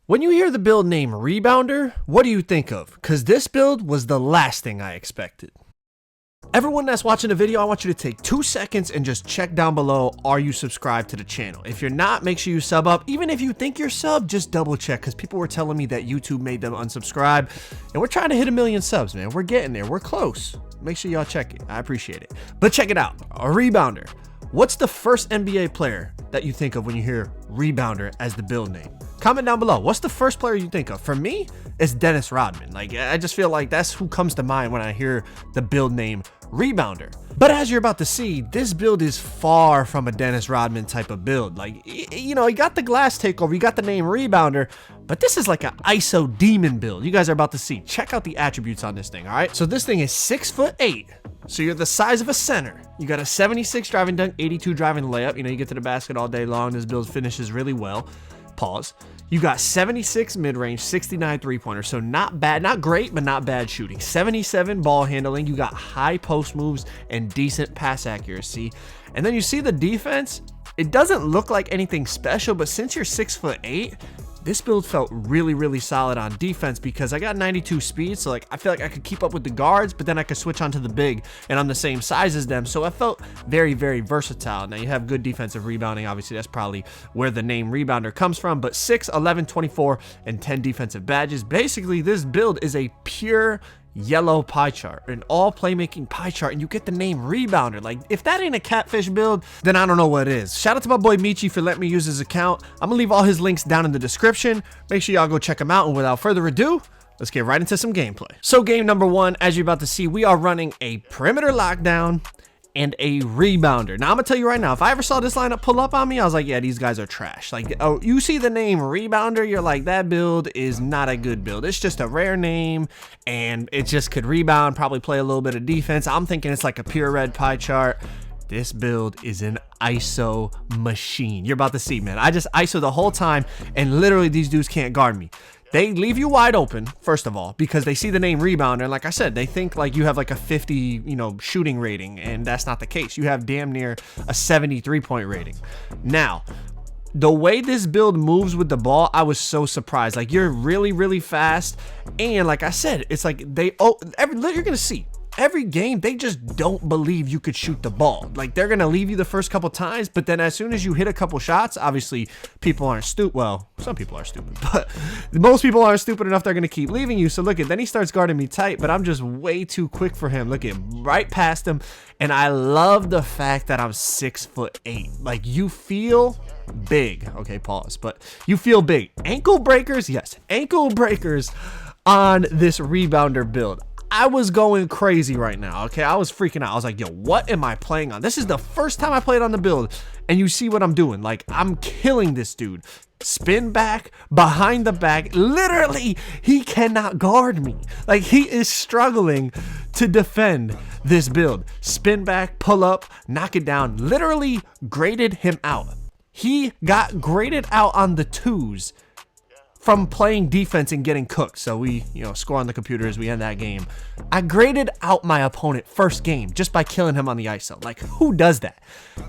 When you hear the build name Rebounder, what do you think of? Because this build was the last thing I expected. Everyone that's watching the video, I want you to take 2 seconds and just check down below, are you subscribed to the channel? If you're not, make sure you sub up. Even if you think you're subbed, just double check, because people were telling me that YouTube made them unsubscribe. And we're trying to hit 1 million subs, man. We're getting there. We're close. Make sure y'all check it. I appreciate it. But check it out. A Rebounder. What's the first NBA player that you think of when you hear Rebounder as the build name? Comment down below. What's the first player you think of? For me, it's Dennis Rodman. Like, I just feel like that's who comes to mind when I hear the build name Rebounder. But as you're about to see, this build is far from a Dennis Rodman type of build. Like, you know, you got the glass takeover, you got the name Rebounder, but this is like an ISO demon build. You guys are about to see. Check out the attributes on this thing, all right? So this thing is 6'8". So you're the size of a center. You got a 76 driving dunk, 82 driving layup. You know, you get to the basket all day long. This build finishes really well. Pause. You got 76 mid-range, 69 three-pointer. So not bad, not great, but not bad shooting. 77 ball handling. You got high post moves and decent pass accuracy. And then you see the defense. It doesn't look like anything special, but since you're 6'8", this build felt really, really solid on defense because I got 92 speed. So like, I feel like I could keep up with the guards, but then I could switch onto the big and I'm the same size as them. So I felt very, very versatile. Now you have good defensive rebounding. Obviously that's probably where the name Rebounder comes from, but 6, 11, 24, and 10 defensive badges. Basically this build is a pure yellow pie chart, an all playmaking pie chart, and you get the name Rebounder. Like, if that ain't a catfish build, then I don't know what is. Shout out to my boy Michi for letting me use his account. I'm gonna leave all his links down in the description. Make sure y'all go check him out, and without further ado, let's get right into some gameplay. So game number 1, as you're about to see, we are running a perimeter lockdown and a Rebounder. Now I'm gonna tell you right now, if I ever saw this lineup pull up on me, I was like, yeah, these guys are trash. Like, oh, you see the name Rebounder, you're like, that build is not a good build. It's just a rare name and it just could rebound, probably play a little bit of defense. I'm thinking it's like a pure red pie chart. This build is an ISO machine. You're about to see, man. I just ISO the whole time and literally these dudes can't guard me. They leave you wide open, first of all, because they see the name Rebounder, and like I said, they think like you have like a 50, you know, shooting rating, and that's not the case. You have damn near a 73-point rating. Now, the way this build moves with the ball, I was so surprised. Like, you're really, really fast, and like I said, it's like you're gonna see. Every game, they just don't believe you could shoot the ball. Like, they're going to leave you the first couple times, but then as soon as you hit a couple shots, obviously, people aren't stupid. Well, some people are stupid, but most people aren't stupid enough. They're going to keep leaving you. So look at, then he starts guarding me tight, but I'm just way too quick for him. Look at, right past him. And I love the fact that I'm 6'8". Like, you feel big. Okay, pause, but you feel big. Ankle breakers, yes, ankle breakers on this Rebounder build. I was going crazy right now, okay? I was freaking out. I was like, yo, what am I playing on? This is the first time I played on the build, and you see what I'm doing. Like, I'm killing this dude. Spin back, behind the back. Literally, he cannot guard me. Like, he is struggling to defend this build. Spin back, pull up, knock it down. Literally graded him out. He got graded out on the 2s from playing defense and getting cooked. So we, you know, score on the computer as we end that game. I graded out my opponent first game just by killing him on the ISO. Like, who does that?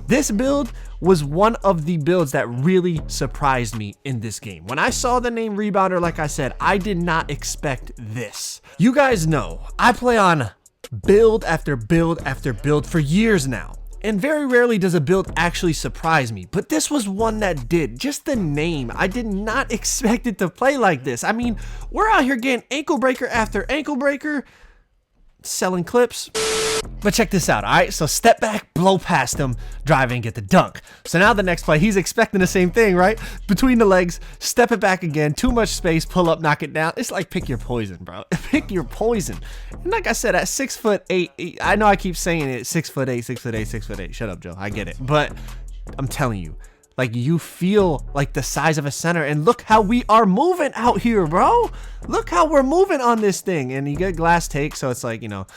This build was one of the builds that really surprised me in this game. When I saw the name Rebounder, like I said, I did not expect this. You guys know, I play on build after build after build for years now. And very rarely does a build actually surprise me, but this was one that did. Just the name, I did not expect it to play like this. I mean, we're out here getting ankle breaker after ankle breaker, selling clips. But check this out, all right? So step back, blow past him, drive and get the dunk. So now the next play, he's expecting the same thing, right? Between the legs, step it back again, too much space, pull up, knock it down. It's like pick your poison, bro. Pick your poison. And like I said, at 6'8", I know I keep saying it, 6'8", 6'8", 6'8". Shut up, Joe. I get it. But I'm telling you, like, you feel like the size of a center, and look how we are moving out here, bro. Look how we're moving on this thing, and you get glass take, so it's like, you know,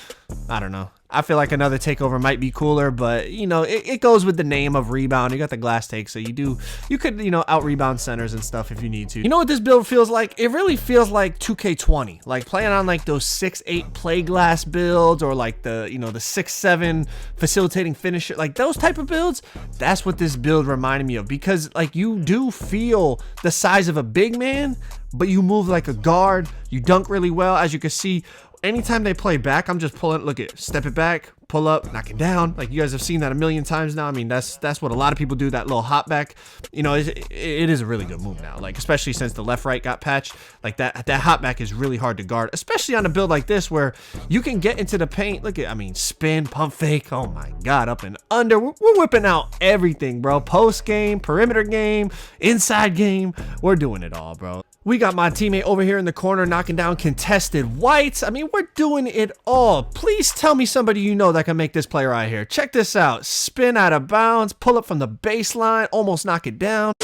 I don't know. I feel like another takeover might be cooler, but you know, it goes with the name of rebound. You got the glass take, so you could, you know, out rebound centers and stuff if you need to. You know what this build feels like? It really feels like 2K20, like playing on like those 6-8 play glass builds, or like the, you know, the 6-7 facilitating finisher, like those type of builds. That's what this build reminded me of, because like you do feel the size of a big man, but you move like a guard. You dunk really well. As you can see, anytime they play back, I'm just pulling, look at, step it back, pull up, knock it down. Like you guys have seen that a million times now. I mean, that's what a lot of people do, that little hop back. You know, it is a really good move now, like especially since the left right got patched. Like that hop back is really hard to guard, especially on a build like this where you can get into the paint. Look at, I mean, spin, pump fake, oh my god, up and under. We're whipping out everything, bro. Post game, perimeter game, inside game, we're doing it all, bro. We got my teammate over here in the corner knocking down contested whites. I mean, we're doing it all. Please tell me somebody you know that can make this play right here. Check this out. Spin out of bounds, pull up from the baseline, almost knock it down.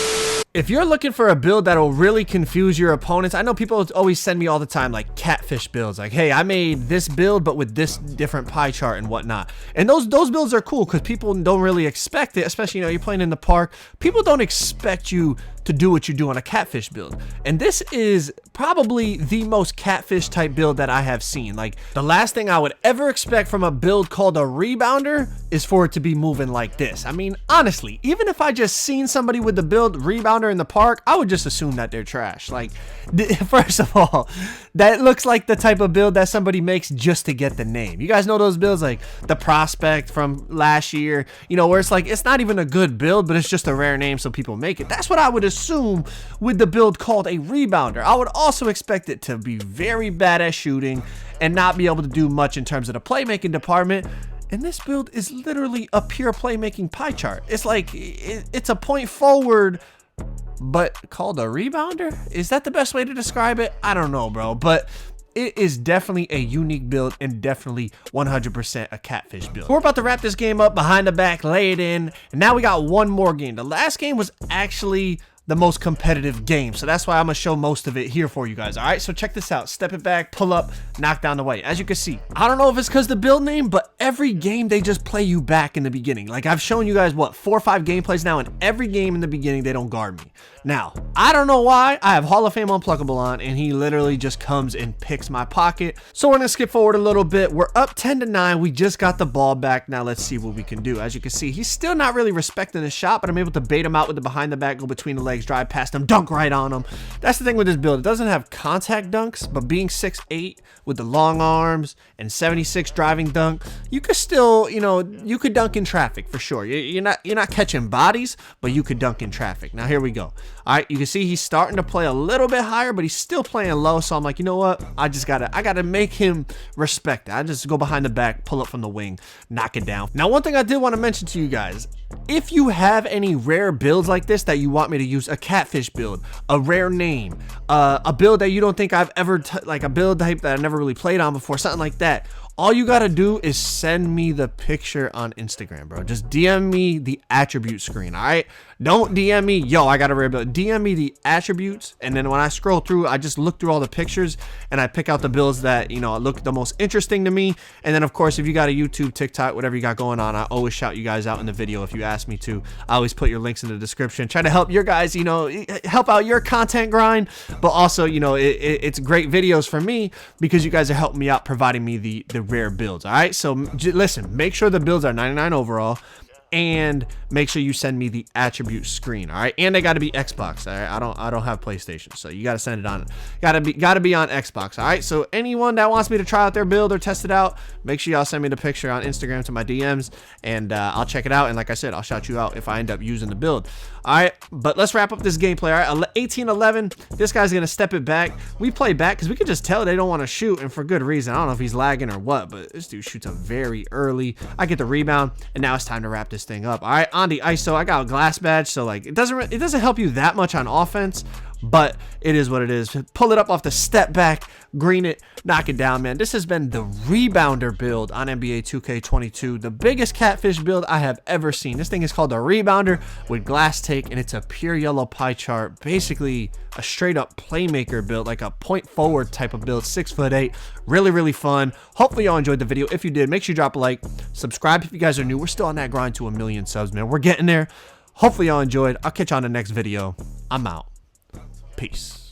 If you're looking for a build that'll really confuse your opponents, I know people always send me all the time like catfish builds, like, hey, I made this build but with this different pie chart and whatnot. And those builds are cool because people don't really expect it, especially, you know, you're playing in the park. People don't expect you to do what you do on a catfish build. And this is probably the most catfish type build that I have seen. Like the last thing I would ever expect from a build called a rebounder is for it to be moving like this. I mean, honestly, even if I just seen somebody with the build rebounder in the park, I would just assume that they're trash. Like, first of all, that looks like the type of build that somebody makes just to get the name. You guys know those builds like the prospect from last year, you know, where it's like, it's not even a good build, but it's just a rare name so people make it. That's what I would assume with the build called a rebounder. I would also expect it to be very bad at shooting and not be able to do much in terms of the playmaking department. And this build is literally a pure playmaking pie chart. It's like, it's a point forward, but called a rebounder? Is that the best way to describe it? I don't know, bro, but it is definitely a unique build and definitely 100% a catfish build. We're about to wrap this game up, behind the back, lay it in, and now we got one more game. The last game was actually the most competitive game, so that's why I'm gonna show most of it here for you guys. All right, so check this out. Step it back, pull up, knock down the white. As you can see, I don't know if it's because the build name, but every game they just play you back in the beginning. Like I've shown you guys what, 4 or 5 gameplays now, and every game in the beginning they don't guard me. Now I don't know why. I have Hall of Fame Unpluckable on, and he literally just comes and picks my pocket. So we're gonna skip forward a little bit. We're up 10-9. We just got the ball back. Now let's see what we can do. As you can see, he's still not really respecting the shot, but I'm able to bait him out with the behind the back, go between the legs, drive past him, dunk right on him. That's the thing with this build. It doesn't have contact dunks, but being 6'8" with the long arms and 76 driving dunk, you could still, you know, you could dunk in traffic for sure. You're not catching bodies, but you could dunk in traffic. Now here we go. All right, you can see he's starting to play a little bit higher, but he's still playing low. So I'm like, you know what? I gotta make him respect it. I just go behind the back, pull up from the wing, knock it down. Now, one thing I did want to mention to you guys, if you have any rare builds like this that you want me to use, a catfish build, a rare name, a build that you don't think I've ever, like a build type that I never really played on before, something like that, all you gotta do is send me the picture on Instagram, bro. Just DM me the attribute screen, all right? Don't DM me, yo, I got a rare build. DM me the attributes, and then when I scroll through, I just look through all the pictures, and I pick out the builds that, you know, look the most interesting to me. And then, of course, if you got a YouTube, TikTok, whatever you got going on, I always shout you guys out in the video if you ask me to. I always put your links in the description. Try to help your guys, you know, help out your content grind, but also, you know, it's great videos for me because you guys are helping me out, providing me the rare builds. All right, so listen, make sure the builds are 99 overall, and make sure you send me the attribute screen. All right, and they got to be Xbox. All right, I don't have PlayStation, so you got to send it on, gotta be on Xbox. All right, so anyone that wants me to try out their build or test it out, make sure y'all send me the picture on Instagram to my DMs, and I'll check it out. And like I said, I'll shout you out if I end up using the build. All right, but let's wrap up this gameplay. All right, 18-11. This guy's gonna step it back. We play back because we can just tell they don't want to shoot, and for good reason. I don't know if he's lagging or what, but this dude shoots up very early. I get the rebound, and now it's time to wrap this thing up. All right, on the ISO, I got a glass badge, so like it doesn't help you that much on offense, but it is what it is. Pull it up off the step back, green it, knock it down, man. This has been the Rebounder build on NBA 2K22, the biggest catfish build I have ever seen. This thing is called the Rebounder with glass take, and it's a pure yellow pie chart, basically a straight up playmaker build, like a point forward type of build, 6'8". Really fun. Hopefully y'all enjoyed the video. If you did, make sure you drop a like, subscribe if you guys are new. We're still on that grind to 1 million subs, man. We're getting there. Hopefully y'all enjoyed. I'll catch you on the next video. I'm out. Peace.